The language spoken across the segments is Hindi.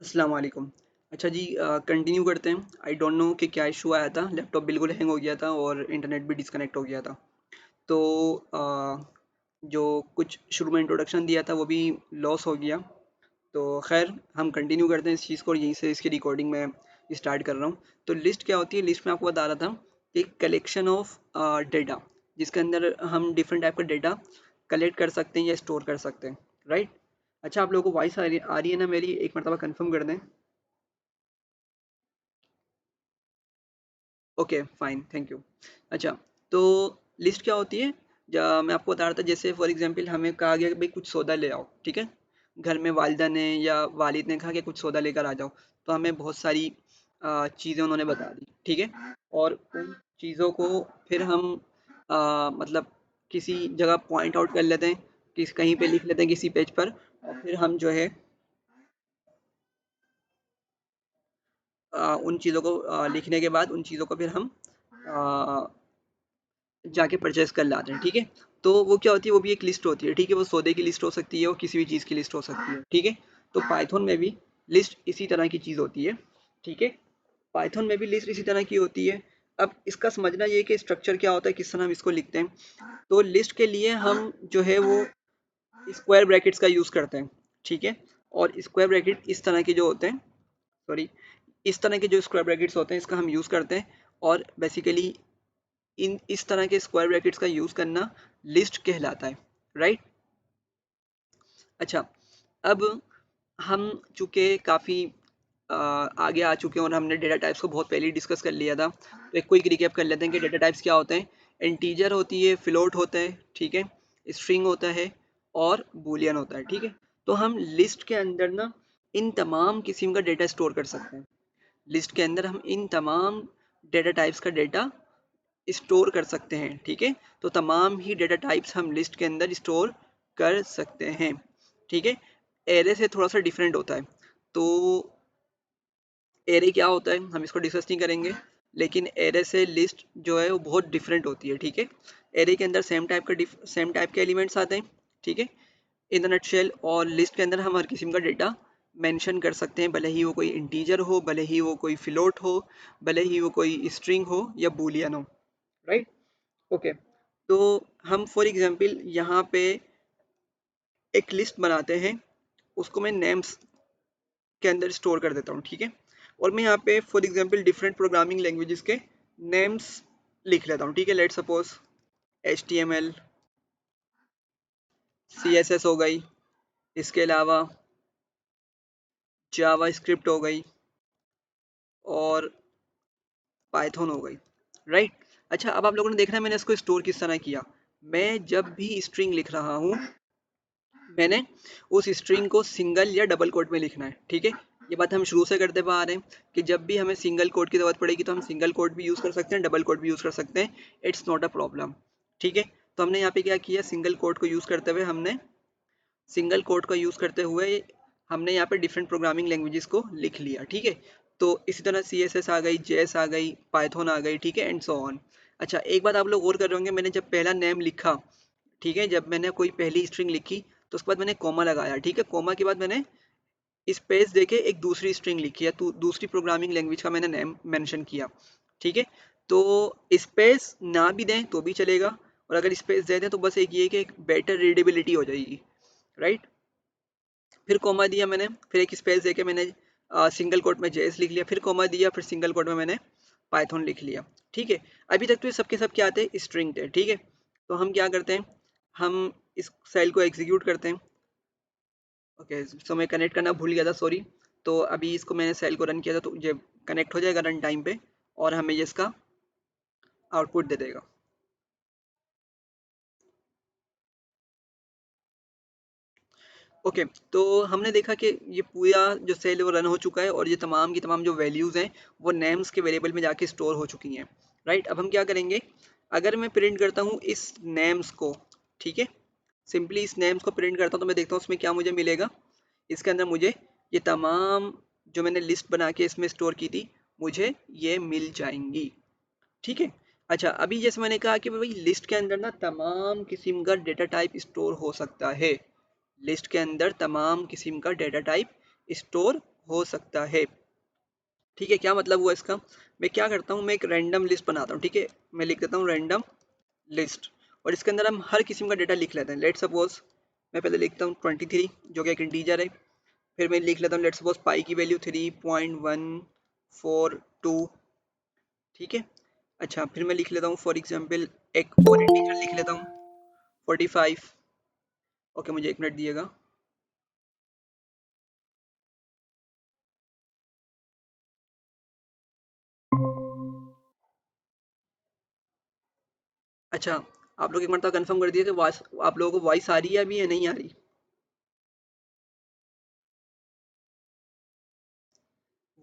अस्सलाम वालेकुम। अच्छा जी, कंटिन्यू करते हैं। आई डोंट नो कि क्या इशू आया था, लैपटॉप बिल्कुल हैंग हो गया था और इंटरनेट भी डिस्कनेक्ट हो गया था। तो जो कुछ शुरू में इंट्रोडक्शन दिया था वो भी लॉस हो गया। तो खैर हम कंटिन्यू करते हैं इस चीज़ को और यहीं से इसकी रिकॉर्डिंग मैं स्टार्ट कर रहा हूँ। तो लिस्ट क्या होती है? लिस्ट में आपको बता रहा था कि एक कलेक्शन ऑफ डेटा, जिसके अंदर हम डिफरेंट टाइप का डेटा कलेक्ट कर सकते हैं या स्टोर कर सकते हैं, राइट? अच्छा, आप लोगों को वॉइस आ रही है ना मेरी? एक मरतबा कंफर्म कर दें। Okay, fine, thank you. अच्छा, तो लिस्ट क्या होती है? मैं आपको बता रहा था, जैसे फॉर एग्जांपल हमें कहा गया कि भाई कुछ सौदा ले आओ, ठीक है? घर में वालिदा ने या वालिद ने कहा कि कुछ सौदा लेकर आ जाओ, तो हमें बहुत सारी चीज़ें उन्होंने बता दी, ठीक है? और उन चीज़ों को फिर हम मतलब किसी जगह पॉइंट आउट कर लेते हैं, कहीं पे लिख लेते हैं किसी पेज पर, और फिर हम जो है उन चीज़ों को लिखने के बाद उन चीज़ों को फिर हम जाके परचेज़ कर लाते हैं, ठीक है? तो वो क्या होती है, वो भी एक लिस्ट होती है, ठीक है? वो सौदे की लिस्ट हो सकती है और किसी भी चीज़ की लिस्ट हो सकती है, ठीक है? तो पाइथन में भी लिस्ट इसी तरह की चीज़ होती है, ठीक है? पाइथन में भी लिस्ट इसी तरह की होती है। अब इसका समझना ये है कि स्ट्रक्चर क्या होता है, किस तरह हम इसको लिखते हैं। तो लिस्ट के लिए हम जो है वो स्क्वायर ब्रैकेट्स का यूज़ करते हैं, ठीक है? और स्क्वायर ब्रैकेट इस तरह के जो होते हैं, सॉरी, इस तरह के जो स्क्वायर ब्रैकेट्स होते हैं इसका हम यूज़ करते हैं। और बेसिकली इन इस तरह के स्क्वायर ब्रैकेट्स का यूज़ करना लिस्ट कहलाता है, राइट? अच्छा, अब हम चूंकि काफ़ी आगे आ चुके हैं और हमने डेटा टाइप्स को बहुत पहले ही डिस्कस कर लिया था, तो एक क्विक रिकैप कर लेते हैं कि डेटा टाइप्स क्या होते हैं। इंटीजर होती है, फ्लोट होता है, ठीक है, स्ट्रिंग होता है और बूलियन होता है, ठीक है? तो हम लिस्ट के अंदर ना इन तमाम किस्म का डेटा स्टोर कर सकते हैं। लिस्ट के अंदर हम इन तमाम डेटा टाइप्स का डेटा स्टोर कर सकते हैं, ठीक है? तो तमाम ही डेटा टाइप्स हम लिस्ट के अंदर स्टोर कर सकते हैं, ठीक है? एरे से थोड़ा सा डिफरेंट होता है। तो एरे क्या होता है हम इसको डिस्कस नहीं करेंगे, लेकिन एरे से लिस्ट जो है वो बहुत डिफरेंट होती है, ठीक है? एरे के अंदर सेम टाइप के एलिमेंट्स आते हैं, ठीक है, इन द नटशेल। और लिस्ट के अंदर हम हर किस्म का डेटा मेंशन कर सकते हैं, भले ही वो कोई इंटीजर हो, भले ही वो कोई फ्लोट हो, भले ही वो कोई स्ट्रिंग हो या बूलियन हो, राइट? ओके, तो हम फॉर एग्जांपल यहाँ पे एक लिस्ट बनाते हैं, उसको मैं नेम्स के अंदर स्टोर कर देता हूँ, ठीक है? और मैं यहाँ पे for example different programming languages के नेम्स लिख लेता हूँ, ठीक है? लेट्स सपोज HTML, CSS हो गई, इसके अलावा जावा स्क्रिप्ट हो गई और पाइथन हो गई, राइट? अच्छा, अब आप लोगों ने देखना है मैंने इसको स्टोर किस तरह किया। मैं जब भी स्ट्रिंग लिख रहा हूँ, मैंने उस स्ट्रिंग को सिंगल या डबल कोट में लिखना है, ठीक है? ये बात हम शुरू से करते आ रहे हैं कि जब भी हमें सिंगल कोट की ज़रूरत पड़ेगी तो हम सिंगल कोट भी यूज़ कर सकते हैं, डबल कोट भी यूज़ कर सकते हैं। इट्स नॉट अ प्रॉब्लम, ठीक है? तो हमने यहाँ पे क्या किया, सिंगल कोट को यूज़ करते हुए हमने सिंगल कोट का यूज़ करते हुए हमने यहाँ पे डिफरेंट प्रोग्रामिंग लैंग्वेजेस को लिख लिया, ठीक है? तो इसी तरह CSS आ गई, JS आ गई, पाइथन आ गई, ठीक है, एंड सो ऑन। अच्छा, एक बात आप लोग और कर रहे होंगे, मैंने जब पहला नेम लिखा, ठीक है, जब मैंने कोई पहली स्ट्रिंग लिखी तो उसके बाद मैंने कॉमा लगाया, ठीक है? कॉमा के बाद मैंने स्पेस देके एक दूसरी स्ट्रिंग लिखी है, तो दूसरी प्रोग्रामिंग लैंग्वेज का मैंने नेम मेंशन किया, ठीक है? तो स्पेस ना भी दें तो भी चलेगा, और अगर स्पेस दे दें तो बस एक ये कि एक बेटर रीडेबिलिटी हो जाएगी, राइट? फिर कॉमा दिया मैंने, फिर एक स्पेस देके मैंने सिंगल कोट में JS लिख लिया, फिर कॉमा दिया, फिर सिंगल कोट में मैंने पाइथन लिख लिया, ठीक है? अभी तक तो ये सबके सब क्या आते हैं, स्ट्रिंग थे, ठीक है? तो हम क्या करते हैं, हम इस सेल को एग्जीक्यूट करते हैं। ओके, सो मैं कनेक्ट करना भूल गया था, सॉरी। तो अभी इसको मैंने सेल को रन किया था, तो ये कनेक्ट हो जाएगा रन टाइम पे और हमें ये इसका आउटपुट दे देगा। ओके, तो हमने देखा कि ये पूरा जो सेल वो रन हो चुका है और ये तमाम की तमाम जो वैल्यूज़ हैं वो नेम्स के वेरिएबल में जाके स्टोर हो चुकी हैं, राइट? अब हम क्या करेंगे, अगर मैं प्रिंट करता हूँ इस नेम्स को, ठीक है, सिंपली इस नेम्स को प्रिंट करता हूँ तो मैं देखता हूँ उसमें क्या मुझे मिलेगा। इसके अंदर मुझे ये तमाम जो मैंने लिस्ट बना के इसमें स्टोर की थी, मुझे ये मिल जाएंगी, ठीक है? अच्छा, अभी जैसे मैंने कहा कि भाई लिस्ट के अंदर ना तमाम किस्म का डेटा टाइप स्टोर हो सकता है। लिस्ट के अंदर तमाम किस्म का डेटा टाइप स्टोर हो सकता है। ठीक है, क्या मतलब हुआ इसका? मैं क्या करता हूँ, मैं एक रैंडम लिस्ट बनाता हूँ। ठीक है, मैं लिख देता हूँ रैंडम लिस्ट, और इसके अंदर हम हर किस्म का डेटा लिख लेते हैं। लेट सपोज मैं पहले लिखता हूँ 23, जो कि एक इंटीजर है। फिर मैं लिख लेता हूँ लेट सपोज पाई की वैल्यू 3.142। ठीक है, अच्छा फिर मैं लिख लेता हूँ फॉर एग्जाम्पल एक और इंटीजर लिख लेता हूँ 45। ओके, मुझे 1 मिनट दिएगा। अच्छा, आप लोग एक मरतबा कंफर्म कर दिए कि वॉइस आप लोगों को वॉइस आ रही है अभी या नहीं आ रही?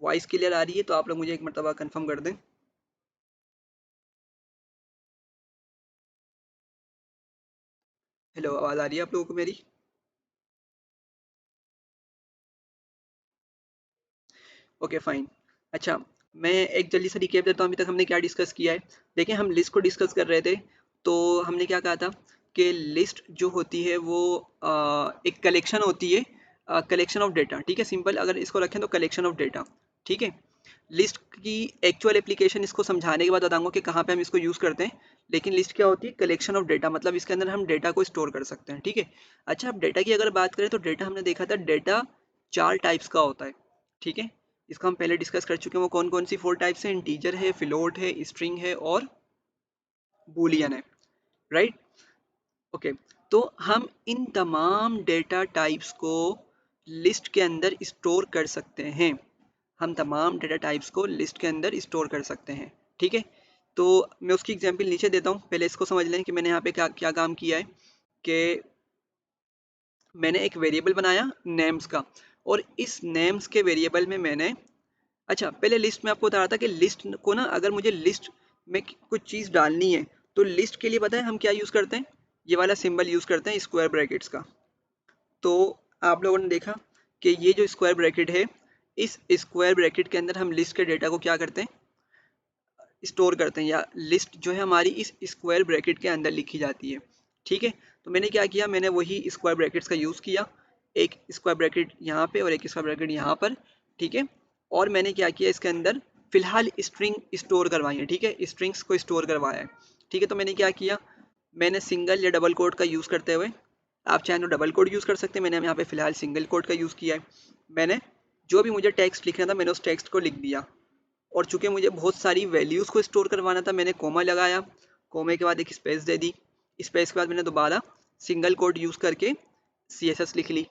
वॉइस क्लियर आ रही है तो आप लोग मुझे एक मरतबा कंफर्म कर दें। हेलो, आवाज़ आ रही है आप लोगों को मेरी? Okay fine. अच्छा, मैं एक जल्दी से रिकेप देता हूँ अभी तक हमने क्या डिस्कस किया है। देखिए, हम लिस्ट को डिस्कस कर रहे थे, तो हमने क्या कहा था कि लिस्ट जो होती है वो एक कलेक्शन होती है, कलेक्शन ऑफ डेटा। ठीक है, सिंपल अगर इसको रखें तो कलेक्शन ऑफ डेटा। ठीक है, लिस्ट की एक्चुअल एप्लीकेशन इसको समझाने के बाद बताऊंगा कि कहाँ पे हम इसको यूज़ करते हैं। लेकिन लिस्ट क्या होती है? कलेक्शन ऑफ डेटा, मतलब इसके अंदर हम डेटा को स्टोर कर सकते हैं। ठीक है, अच्छा अब डेटा की अगर बात करें तो डेटा हमने देखा था, डेटा 4 टाइप्स का होता है। ठीक है, इसका हम पहले डिस्कस कर चुके हैं। वो कौन कौन सी 4 टाइप्स हैं? इंटीजर है, फ्लोट है, स्ट्रिंग है और बूलियन है। Right, okay. तो हम इन तमाम डेटा टाइप्स को लिस्ट के अंदर स्टोर कर सकते हैं। हम तमाम डेटा टाइप्स को लिस्ट के अंदर स्टोर कर सकते हैं। ठीक है, तो मैं उसकी एग्जांपल नीचे देता हूँ, पहले इसको समझ लें कि मैंने यहाँ पे क्या क्या काम किया है। कि मैंने एक वेरिएबल बनाया नेम्स का, और इस नेम्स के वेरिएबल में मैंने, अच्छा पहले लिस्ट में आपको बता रहा था कि लिस्ट को ना, अगर मुझे लिस्ट में कुछ चीज़ डालनी है तो लिस्ट के लिए पता है हम क्या यूज़ करते हैं? ये वाला सिंबल यूज़ करते हैं, स्क्वायर ब्रैकेट्स का। तो आप लोगों ने देखा कि ये जो स्क्वायर ब्रैकेट है, इस स्क्वायर ब्रैकेट के अंदर हम लिस्ट के डेटा को क्या करते हैं? स्टोर करते हैं, या लिस्ट जो है हमारी इस स्क्वायर ब्रैकेट के अंदर लिखी जाती है। ठीक है, तो मैंने क्या किया, मैंने वही स्क्वायर ब्रैकेट्स का यूज़ किया। एक स्क्वायर ब्रैकेट यहाँ पे और एक स्क्वायर ब्रैकेट यहाँ पर। ठीक है, और मैंने क्या किया, इसके अंदर फिलहाल स्ट्रिंग स्टोर करवाई है। ठीक है, स्ट्रिंग्स को स्टोर करवाया है। ठीक है, तो मैंने क्या किया, मैंने सिंगल या डबल कोट का यूज़ करते हुए, आप चाहें तो डबल कोट यूज़ कर सकते हैं, मैंने यहाँ पे फिलहाल सिंगल कोट का यूज़ किया है। मैंने जो भी मुझे टेक्स्ट लिखना था मैंने उस टेक्स्ट को लिख दिया। और चूंकि मुझे बहुत सारी वैल्यूज़ को स्टोर करवाना था, मैंने कोमा लगाया, कोमे के बाद एक स्पेस दे दी, स्पेस के बाद मैंने दोबारा सिंगल कोट यूज़ करके CSS लिख ली।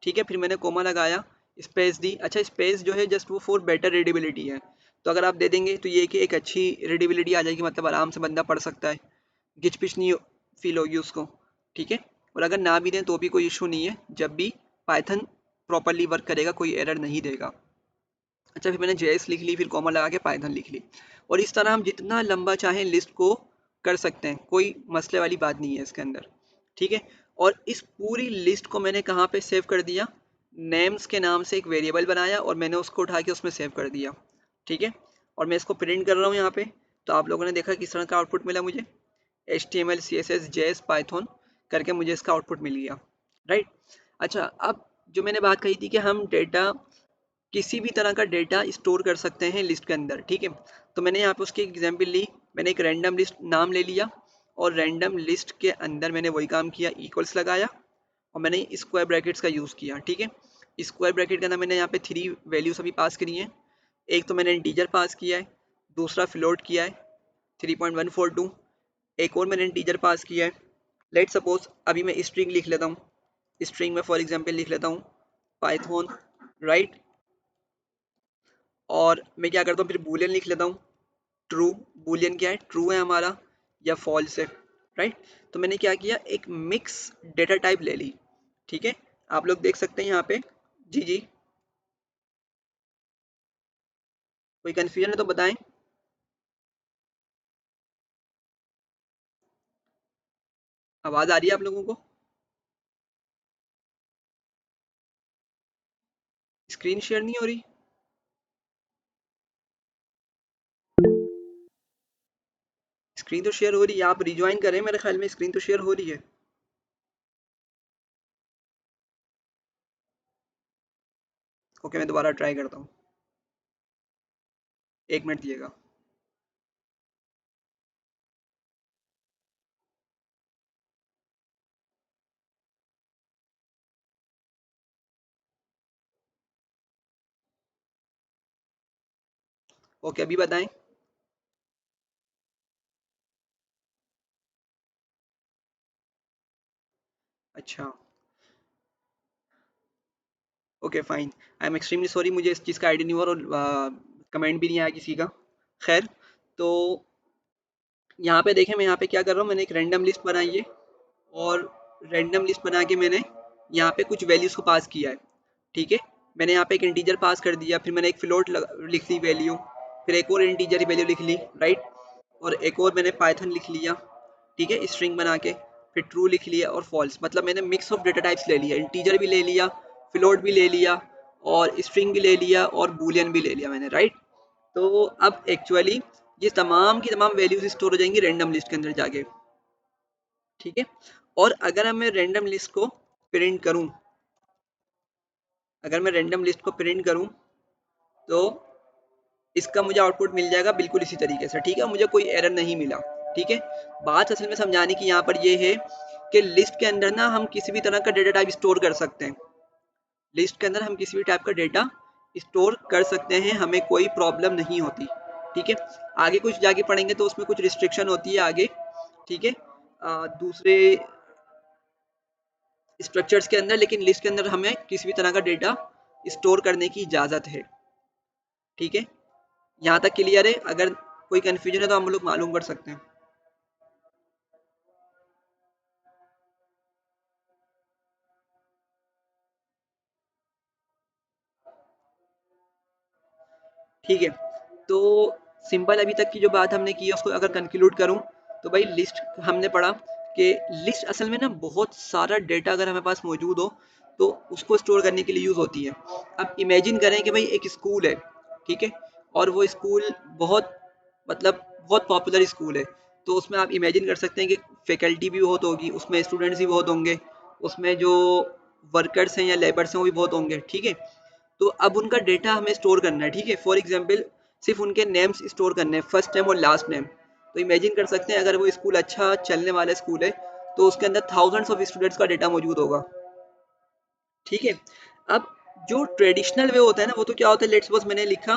ठीक है, फिर मैंने कोमा लगाया, स्पेस दी। अच्छा, स्पेस जो है जस्ट वो फॉर बेटर रीडेबिलिटी है, तो अगर आप दे देंगे तो ये कि एक अच्छी रीडेबिलिटी आ जाएगी, मतलब आराम से बंदा पढ़ सकता है, घिच पिच नहीं फील होगी उसको। ठीक है, और अगर ना भी दें तो भी कोई इशू नहीं है, जब भी पाइथन प्रॉपरली वर्क करेगा कोई एरर नहीं देगा। अच्छा, फिर मैंने जेएस लिख ली, फिर कॉमा लगा के पाइथन लिख ली, और इस तरह हम जितना लंबा चाहें लिस्ट को कर सकते हैं, कोई मसले वाली बात नहीं है इसके अंदर। ठीक है, और इस पूरी लिस्ट को मैंने कहाँ पे सेव कर दिया? नेम्स के नाम से एक वेरिएबल बनाया और मैंने उसको उठा के उसमें सेव कर दिया। ठीक है, और मैं इसको प्रिंट कर रहा हूँ यहाँ पे, तो आप लोगों ने देखा किस तरह का आउटपुट मिला मुझे। HTML CSS JS पाइथन करके मुझे इसका आउटपुट मिल गया। राइट, अच्छा अब जो मैंने बात कही थी कि हम डेटा, किसी भी तरह का डेटा स्टोर कर सकते हैं लिस्ट के अंदर। ठीक है, तो मैंने यहाँ पे उसकी एग्जांपल ली, मैंने एक रैंडम लिस्ट नाम ले लिया, और रैंडम लिस्ट के अंदर मैंने वही काम किया, इक्वल्स लगाया, और मैंने स्क्वायर ब्रैकेट्स का यूज़ किया। ठीक है, स्क्वायर ब्रैकेट के अंदर मैंने यहाँ पे 3 वैल्यूज अभी पास करी हैं। एक तो मैंने इंटीजर पास किया है, दूसरा फ्लोट किया है 3.142, एक और मैंने इंटीजर पास किया है। लेट सपोज अभी मैं स्ट्रिंग लिख लेता हूँ, स्ट्रिंग में फॉर एग्जांपल लिख लेता हूँ पाइथन। राइट, और मैं क्या करता हूँ, फिर बूलियन लिख लेता हूँ ट्रू। बूलियन क्या है? ट्रू है हमारा या फॉल्स है। राइट, तो मैंने क्या किया, एक मिक्स डेटा टाइप ले ली। ठीक है, आप लोग देख सकते हैं यहाँ पे। जी जी, कोई कन्फ्यूजन है तो बताएं। आवाज़ आ रही है आप लोगों को? स्क्रीन शेयर नहीं हो रही? स्क्रीन तो शेयर हो रही है, आप रिज्वाइन करें, मेरे ख्याल में स्क्रीन तो शेयर हो रही है। ओके, मैं दोबारा ट्राई करता हूँ। 1 मिनट दिएगा। ओके, अभी बताएं। अच्छा, okay fine. I am extremely sorry, मुझे इस चीज़ का आइडिया नहीं हुआ और कमेंट भी नहीं आया किसी का। खैर, तो यहाँ पे देखें, मैं यहाँ पे क्या कर रहा हूँ, मैंने एक रैंडम लिस्ट बनाई है और रैंडम लिस्ट बना के मैंने यहाँ पे कुछ वैल्यूज़ को पास किया है। ठीक है, मैंने यहाँ पे एक इंटीजर पास कर दिया, फिर मैंने एक फ्लोट लिख ली वैल्यू, फिर एक और इंटीजर वैल्यू लिख ली, राइट। और एक और मैंने पाइथन लिख लिया, ठीक है, स्ट्रिंग बना के। फिर ट्रू लिख लिया और फॉल्स, मतलब मैंने मिक्स ऑफ डेटा टाइप्स ले लिया, इंटीजर भी ले लिया, फ्लोट भी ले लिया और स्ट्रिंग भी ले लिया और बूलियन भी ले लिया मैंने, राइट। तो अब एक्चुअली ये तमाम की तमाम वैल्यूज स्टोर हो जाएंगी रैंडम लिस्ट के अंदर जाके। ठीक है, और अगर मैं रैंडम लिस्ट को प्रिंट करूं, अगर मैं रैंडम लिस्ट को प्रिंट करूं तो इसका मुझे आउटपुट मिल जाएगा बिल्कुल इसी तरीके से। ठीक है, मुझे कोई एरर नहीं मिला। ठीक है, बात असल में समझाने की यहाँ पर ये है कि लिस्ट के अंदर ना हम किसी भी तरह का डेटा टाइप स्टोर कर सकते हैं। लिस्ट के अंदर हम किसी भी टाइप का डेटा स्टोर कर सकते हैं, हमें कोई प्रॉब्लम नहीं होती। ठीक है, आगे कुछ जाके पढ़ेंगे तो उसमें कुछ रिस्ट्रिक्शन होती है आगे। ठीक है, दूसरे स्ट्रक्चर्स के अंदर, लेकिन लिस्ट के अंदर हमें किसी भी तरह का डेटा स्टोर करने की इजाज़त है। ठीक है, यहाँ तक क्लियर है? अगर कोई कन्फ्यूजन है तो हम लोग मालूम कर सकते हैं। ठीक है, तो सिंपल अभी तक की जो बात हमने की है उसको अगर कंक्लूड करूं तो भाई लिस्ट हमने पढ़ा कि लिस्ट असल में ना बहुत सारा डेटा अगर हमारे पास मौजूद हो तो उसको स्टोर करने के लिए यूज़ होती है। अब इमेजिन करें कि भाई एक स्कूल है, ठीक है, और वो स्कूल बहुत, मतलब बहुत पॉपुलर स्कूल है। तो उसमें आप इमेजिन कर सकते हैं कि फैकल्टी भी बहुत होगी, उसमें स्टूडेंट्स भी बहुत होंगे, उसमें जो वर्कर्स हैं या लेबर्स हैं वो भी बहुत होंगे। ठीक है, तो अब उनका डेटा हमें स्टोर करना है। ठीक है, फॉर एग्जांपल सिर्फ उनके नेम्स स्टोर करने हैं, फर्स्ट नेम और लास्ट नेम। तो इमेजिन कर सकते हैं अगर वो स्कूल अच्छा चलने वाला स्कूल है तो उसके अंदर थाउजेंड्स ऑफ स्टूडेंट्स का डेटा मौजूद होगा। ठीक है, अब जो ट्रेडिशनल वे होता है ना वो तो क्या होता है, लेट्स सपोज मैंने लिखा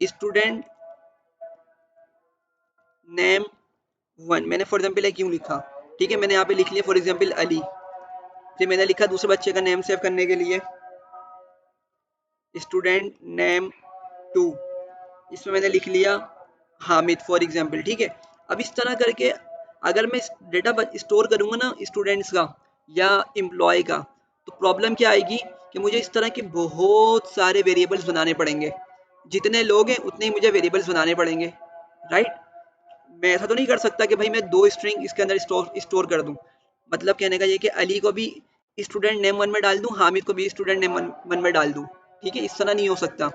स्टूडेंट नेम वन, मैंने फॉर एग्जाम्पल एक यूँ लिखा। ठीक है, मैंने यहाँ पे लिख लिया फॉर एग्जाम्पल अली। फिर मैंने लिखा दूसरे बच्चे का नेम सेव करने के लिए स्टूडेंट नेम टू, इसमें मैंने लिख लिया हामिद फॉर एग्जाम्पल। ठीक है, अब इस तरह करके अगर मैं डेटा स्टोर करूंगा ना स्टूडेंट्स का या एम्प्लॉय का, तो प्रॉब्लम क्या आएगी कि मुझे इस तरह के बहुत सारे वेरिएबल्स बनाने पड़ेंगे। जितने लोग हैं उतने ही मुझे वेरिएबल्स बनाने पड़ेंगे, राइट। मैं ऐसा तो नहीं कर सकता कि भाई मैं दो स्ट्रिंग इसके अंदर स्टोर स्टोर कर दूं। मतलब कहने का ये कि अली को भी स्टूडेंट नेम वन में डाल दूं, हामिद को भी स्टूडेंट नेम वन में डाल दूं। ठीक है, इस तरह नहीं हो सकता।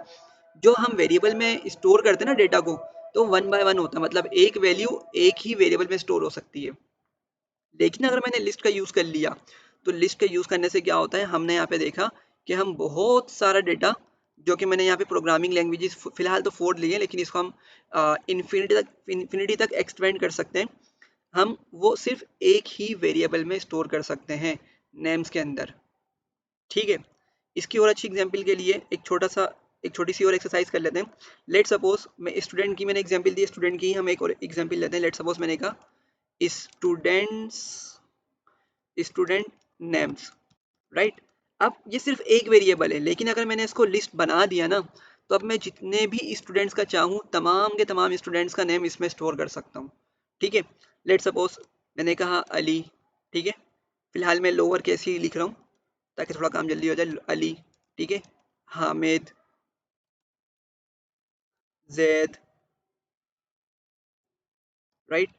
जो हम वेरिएबल में स्टोर करते हैं ना डेटा को, तो वन बाय वन होता है, मतलब एक वैल्यू एक ही वेरिएबल में स्टोर हो सकती है। लेकिन अगर मैंने लिस्ट का यूज़ कर लिया तो लिस्ट का यूज़ करने से क्या होता है, हमने यहाँ पे देखा कि हम बहुत सारा डेटा, जो कि मैंने यहाँ पे प्रोग्रामिंग लैंग्वेजेस फिलहाल तो 4 लिए हैं, लेकिन इसको हम इन्फिनिटी तक एक्सपेंड कर सकते हैं। हम वो सिर्फ एक ही वेरिएबल में स्टोर कर सकते हैं, नेम्स के अंदर। ठीक है, इसकी और अच्छी एग्जांपल के लिए एक छोटी सी और एक्सरसाइज कर लेते हैं। लेट सपोज मैं स्टूडेंट की मैंने एग्जांपल दी, स्टूडेंट की हम एक और एग्जांपल लेते हैं। लेट सपोज मैंने कहा स्टूडेंट्स स्टूडेंट नेम्स, राइट। अब ये सिर्फ एक वेरिएबल है, लेकिन अगर मैंने इसको लिस्ट बना दिया ना तो अब मैं जितने भी स्टूडेंट्स का चाहूँ तमाम के तमाम स्टूडेंट्स का नेम इसमें स्टोर कर सकता हूँ। ठीक है, लेट सपोज मैंने कहा अली। ठीक है, फिलहाल मैं लोअर केस ही लिख रहा हूँ ताकि थोड़ा काम जल्दी हो जाए। अली, ठीक है, हामिद, जैद, राइट,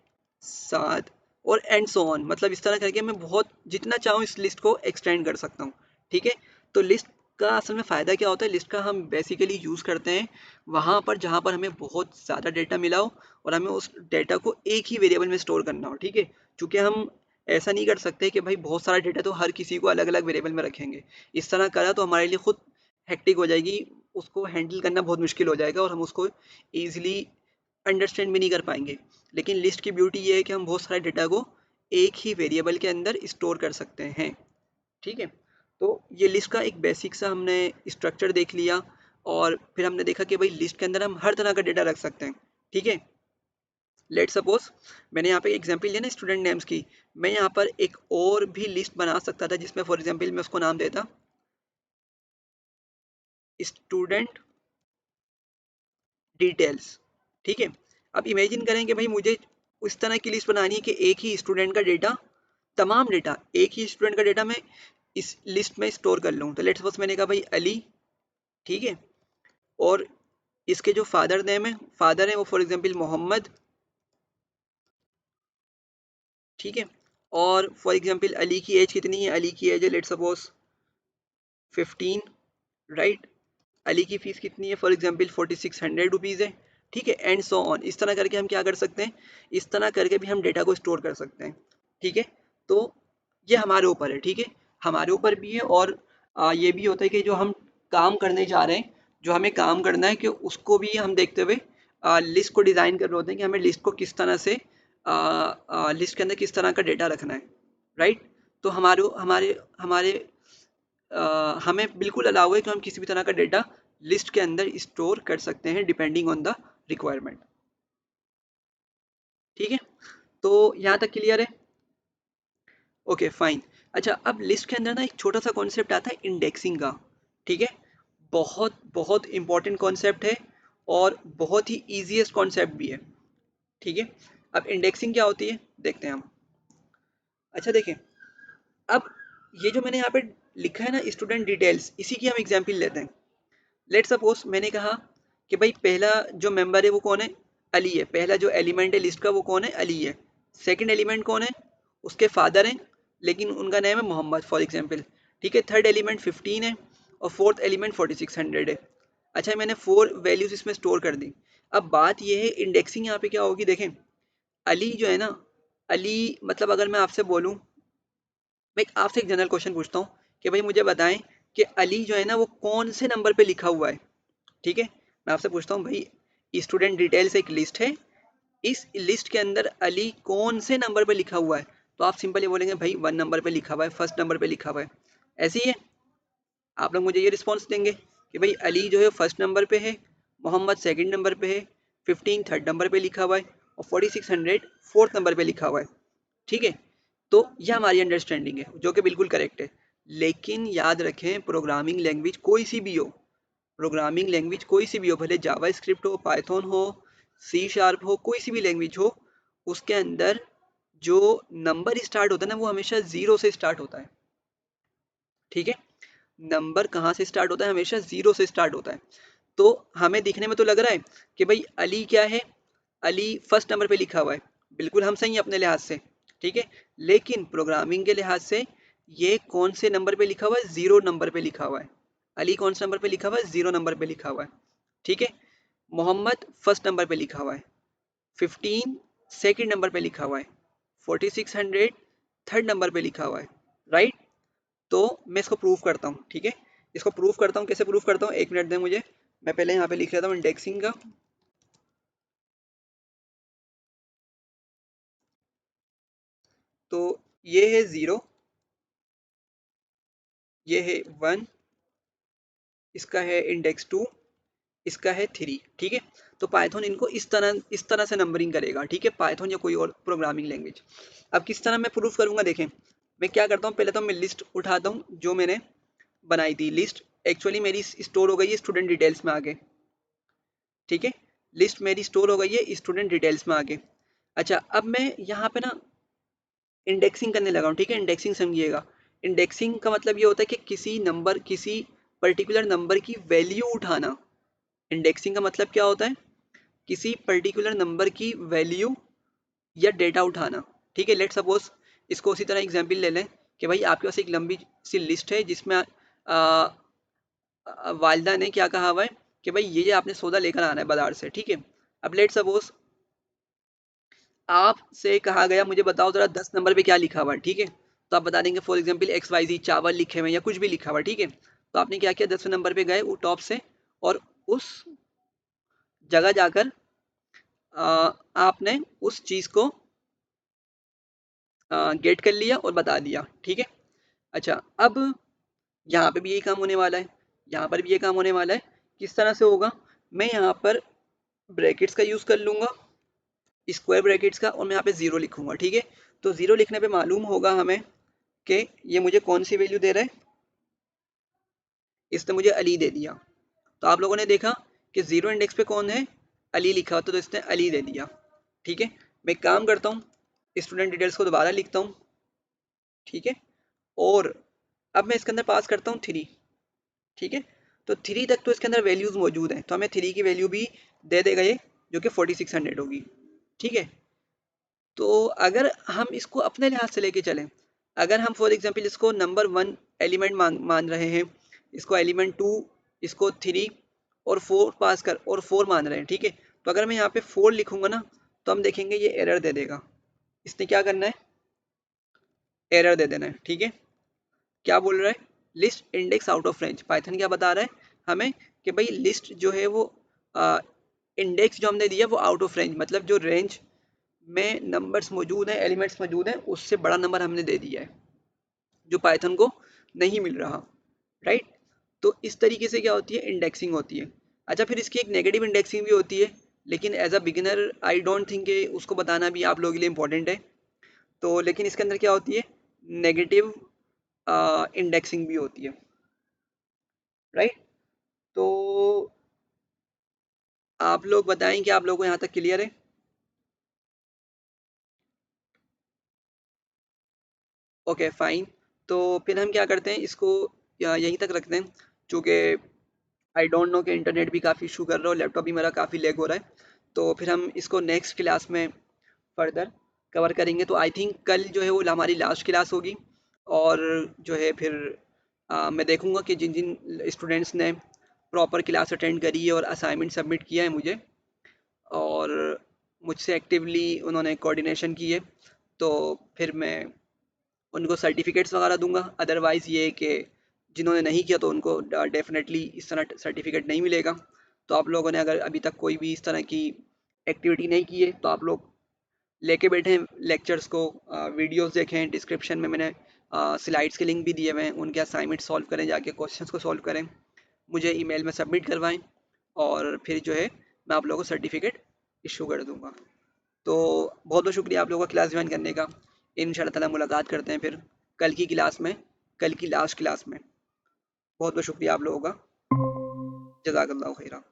साद, और एंड सो ऑन। मतलब इस तरह करके मैं बहुत जितना चाहूँ इस लिस्ट को एक्सटेंड कर सकता हूँ। ठीक है, तो लिस्ट का असल में फ़ायदा क्या होता है, लिस्ट का हम बेसिकली यूज़ करते हैं वहाँ पर जहाँ पर हमें बहुत ज़्यादा डेटा मिला हो और हमें उस डेटा को एक ही वेरिएबल में स्टोर करना हो। ठीक है, चूँकि हम ऐसा नहीं कर सकते कि भाई बहुत सारा डेटा तो हर किसी को अलग अलग वेरिएबल में रखेंगे। इस तरह करा तो हमारे लिए खुद हेक्टिक हो जाएगी, उसको हैंडल करना बहुत मुश्किल हो जाएगा और हम उसको ईजिली अंडरस्टैंड भी नहीं कर पाएंगे। लेकिन लिस्ट की ब्यूटी ये है कि हम बहुत सारे डेटा को एक ही वेरिएबल के अंदर स्टोर कर सकते हैं। ठीक है, तो ये लिस्ट का एक बेसिक सा हमने स्ट्रक्चर देख लिया और फिर हमने देखा कि भाई लिस्ट के अंदर हम हर तरह का डेटा रख सकते हैं। ठीक है, लेट सपोज मैंने यहाँ पे एग्जांपल लिया ना स्टूडेंट नेम्स की, मैं यहाँ पर एक और भी लिस्ट बना सकता था जिसमें फॉर एग्जांपल मैं उसको नाम देता स्टूडेंट डिटेल्स। ठीक है, अब इमेजिन करें कि भाई मुझे उस तरह की लिस्ट बनानी है कि एक ही स्टूडेंट का डेटा, तमाम डेटा एक ही स्टूडेंट का डेटा मैं इस लिस्ट में स्टोर कर लूँ। तो लेट्स सपोज मैंने कहा भाई अली, ठीक है, और इसके जो फादर नेम है, फादर है वो फॉर एग्जांपल मोहम्मद, ठीक है, और फॉर एग्जांपल अली की एज कितनी है, अली की एज है लेट्स सपोज 15, राइट। अली की फीस कितनी है, फॉर एग्जांपल 4600 रुपीज़ है। ठीक है, एंड सो ऑन। इस तरह करके हम क्या कर सकते हैं, इस तरह करके भी हम डेटा को स्टोर कर सकते हैं। ठीक है, तो ये हमारे ऊपर है। ठीक है, हमारे ऊपर भी है और ये भी होता है कि जो हम काम करने जा रहे हैं, जो हमें काम करना है कि उसको भी हम देखते हुए लिस्ट को डिज़ाइन कर रहे होते हैं कि हमें लिस्ट को किस तरह से लिस्ट के अंदर किस तरह का डेटा रखना है, राइट। तो हमारे हमारे हमारे हमें बिल्कुल अलाउ है कि हम किसी भी तरह का डेटा लिस्ट के अंदर स्टोर कर सकते हैं डिपेंडिंग ऑन द रिक्वायरमेंट। ठीक है, तो यहाँ तक क्लियर है? Okay fine. अच्छा, अब लिस्ट के अंदर ना एक छोटा सा कॉन्सेप्ट आता है इंडेक्सिंग का। ठीक है, बहुत बहुत इंपॉर्टेंट कॉन्सेप्ट है और बहुत ही ईजीएस्ट कॉन्सेप्ट भी है। ठीक है, अब इंडेक्सिंग क्या होती है देखते हैं हम। अच्छा देखें, अब ये जो मैंने यहाँ पे लिखा है ना स्टूडेंट डिटेल्स, इसी की हम एग्जाम्पल लेते हैं। लेट सपोज मैंने कहा कि भाई पहला जो मेंबर है वो कौन है, अली है। पहला जो एलिमेंट है लिस्ट का वो कौन है, अली है। सेकंड एलिमेंट कौन है, उसके फादर हैं लेकिन उनका नेम है मोहम्मद फॉर एग्जांपल। ठीक है, थर्ड एलिमेंट 15 है और फोर्थ एलिमेंट 4600 है। अच्छा, मैंने 4 वैल्यूज इसमें स्टोर कर दी। अब बात ये है इंडेक्सिंग यहाँ पे क्या होगी देखें। अली जो है ना, अली मतलब अगर मैं आपसे बोलूँ, मैं आपसे एक जनरल क्वेश्चन पूछता हूँ कि भाई मुझे बताएं कि अली जो है ना वो कौन से नंबर पे लिखा हुआ है। ठीक है, मैं आपसे पूछता हूँ भाई स्टूडेंट डिटेल्स एक लिस्ट है, इस लिस्ट के अंदर अली कौन से नंबर पे लिखा हुआ है। तो आप सिंपली बोलेंगे भाई 1 नंबर पे लिखा हुआ है, फर्स्ट नंबर पे लिखा हुआ है। ऐसे ही है, आप लोग मुझे ये रिस्पॉन्स देंगे कि भाई अली जो है फर्स्ट नंबर पे है, मोहम्मद सेकंड नंबर पे है, 15 थर्ड नंबर पे लिखा हुआ है और 4600 फोर्थ नंबर पे लिखा हुआ है। ठीक है, तो यह हमारी अंडरस्टैंडिंग है जो कि बिल्कुल करेक्ट है। लेकिन याद रखें प्रोग्रामिंग लैंग्वेज कोई सी भी हो, प्रोग्रामिंग लैंग्वेज कोई सी भी हो, भले जावा स्क्रिप्ट हो, पाइथन हो, सी शार्प हो, कोई सी भी लैंग्वेज हो, उसके अंदर जो नंबर स्टार्ट होता है ना वो हमेशा जीरो से स्टार्ट होता है। ठीक है, नंबर कहाँ से स्टार्ट होता है, हमेशा जीरो से स्टार्ट होता है। तो हमें दिखने में तो लग रहा है कि भाई अली क्या है, अली फर्स्ट नंबर पे लिखा हुआ है, बिल्कुल हम सही हैं अपने लिहाज से। ठीक है, लेकिन प्रोग्रामिंग के लिहाज से ये कौन से नंबर पे लिखा हुआ है, जीरो नंबर पे लिखा हुआ है। अली कौन से नंबर पे लिखा हुआ है, जीरो नंबर पे लिखा हुआ है। ठीक है, मोहम्मद फर्स्ट नंबर पे लिखा हुआ है, 15 सेकंड नंबर पे लिखा हुआ है, 4600 थर्ड नंबर पे लिखा हुआ है, राइट। तो मैं इसको प्रूव करता हूँ। ठीक है, इसको प्रूव करता हूँ, कैसे प्रूव करता हूँ, एक मिनट दें मुझे। मैं पहले यहाँ पे लिख लेता हूँ इंडेक्सिंग का। तो ये है 0, ये है 1, इसका है इंडेक्स 2, इसका है 3। ठीक है, तो पाइथन इनको इस तरह से नंबरिंग करेगा। ठीक है, पाइथन या कोई और प्रोग्रामिंग लैंग्वेज। अब किस तरह मैं प्रूफ करूंगा देखें। मैं क्या करता हूँ, पहले तो मैं लिस्ट उठाता हूँ जो मैंने बनाई थी। लिस्ट एक्चुअली मेरी स्टोर हो गई है स्टूडेंट डिटेल्स में आगे। ठीक है, लिस्ट मेरी स्टोर हो गई है स्टूडेंट डिटेल्स में आगे। अच्छा, अब मैं यहाँ पे ना इंडेक्सिंग करने लगा हूँ। ठीक है, इंडेक्सिंग समझिएगा। इंडेक्सिंग का मतलब ये होता है कि किसी नंबर, किसी पर्टिकुलर नंबर की वैल्यू उठाना। इंडेक्सिंग का मतलब क्या होता है, किसी पर्टिकुलर नंबर की वैल्यू या डेटा उठाना। ठीक है, लेट सपोज इसको उसी तरह एग्जांपल ले लें कि भाई आपके पास एक लंबी सी लिस्ट है जिसमें वालिदा ने क्या कहा हुआ है कि भाई ये आपने सौदा लेकर आना है बाजार से। ठीक है, अब लेट सपोज आपसे कहा गया मुझे बताओ जरा 10 नंबर पे क्या लिखा हुआ है। ठीक है, तो आप बता देंगे फॉर एग्जांपल XYZ चावल लिखे हुए हैं या कुछ भी लिखा हुआ है। ठीक है, तो आपने क्या किया, 10वें नंबर पे गए वो टॉप से, और उस जगह जाकर आपने उस चीज को गेट कर लिया और बता दिया, ठीक है। अच्छा, अब यहाँ पे भी यही काम होने वाला है, यहाँ पर भी ये काम होने वाला है। किस तरह से होगा, मैं यहाँ पर ब्रैकेट्स का यूज कर लूंगा, स्क्वायर ब्रैकेट्स का, और मैं यहाँ पे जीरो लिखूंगा, ठीक है। तो जीरो लिखने पे मालूम होगा हमें कि ये मुझे कौन सी वैल्यू दे रहा है, इसने मुझे अली दे दिया। तो आप लोगों ने देखा कि जीरो इंडेक्स पे कौन है, अली लिखा होता, तो इसने अली दे दिया, ठीक है। मैं एक काम करता हूँ, स्टूडेंट डिटेल्स को दोबारा लिखता हूँ, ठीक है। और अब मैं इसके अंदर पास करता हूँ 3, ठीक है। तो 3 तक तो इसके अंदर वैल्यूज मौजूद हैं, तो हमें 3 की वैल्यू भी दे देगा ये, जो कि 4600 होगी, ठीक है। तो अगर हम इसको अपने लिहाज से लेके चलें, अगर हम फॉर एग्जांपल इसको नंबर 1 एलिमेंट मान रहे हैं, इसको एलिमेंट 2, इसको 3 और 4 पास कर और 4 मान रहे हैं, ठीक है। तो अगर मैं यहाँ पे 4 लिखूंगा ना, तो हम देखेंगे ये एरर दे देगा। इसने क्या करना है, एरर दे देना है, ठीक है। क्या बोल रहा है, list index out of range. Python क्या बता रहा है हमें कि भाई लिस्ट जो है वो इंडेक्स जो हमने दिया वो आउट ऑफ रेंज, मतलब जो रेंज में नंबर्स मौजूद हैं, एलिमेंट्स मौजूद हैं, उससे बड़ा नंबर हमने दे दिया है, जो पाइथन को नहीं मिल रहा, राइट। तो इस तरीके से क्या होती है, इंडेक्सिंग होती है। अच्छा, फिर इसकी एक नेगेटिव इंडेक्सिंग भी होती है, लेकिन as a beginner I don't think उसको बताना भी आप लोगों के लिए इंपॉर्टेंट है। तो लेकिन इसके अंदर क्या होती है, नेगेटिव इंडेक्सिंग भी होती है, राइट। तो आप लोग बताएं कि आप लोगों को यहाँ तक क्लियर है। Okay fine. तो फिर हम क्या करते हैं, इसको यहीं तक रखते हैं, चूँकि आई डोंट नो कि इंटरनेट भी काफ़ी इशू कर रहा है और लैपटॉप भी मेरा काफ़ी लैग हो रहा है। तो फिर हम इसको नेक्स्ट क्लास में फर्दर कवर करेंगे। तो आई थिंक कल जो है वो हमारी लास्ट क्लास होगी, और जो है फिर मैं देखूंगा कि जिन जिन स्टूडेंट्स ने प्रॉपर क्लास अटेंड करी है और असाइनमेंट सबमिट किया है मुझे, और मुझसे एक्टिवली उन्होंने कोऑर्डिनेशन की है, तो फिर मैं उनको सर्टिफिकेट्स वगैरह दूंगा। अदरवाइज़ ये कि जिन्होंने नहीं किया तो उनको डेफिनेटली इस तरह सर्टिफिकेट नहीं मिलेगा। तो आप लोगों ने अगर अभी तक कोई भी इस तरह की एक्टिविटी नहीं की है, तो आप लोग लेके बैठे हैं लेक्चर्स को, वीडियोस देखें, डिस्क्रिप्शन में मैंने स्लाइड्स के लिंक भी दिए हुए हैं, उनके असाइनमेंट सॉल्व करें, जाके क्वेश्चंस को सॉल्व करें, मुझे ईमेल में सबमिट करवाएं, और फिर जो है मैं आप लोगों को सर्टिफिकेट इशू कर दूंगा। तो बहुत बहुत शुक्रिया आप लोगों का क्लास ज्वाइन करने का। इंशाल्लाह ताला मुलाकात करते हैं फिर कल की क्लास में, कल की लास्ट क्लास में। बहुत बहुत शुक्रिया आप लोगों का। जज़ाकल्लाहु खैरा।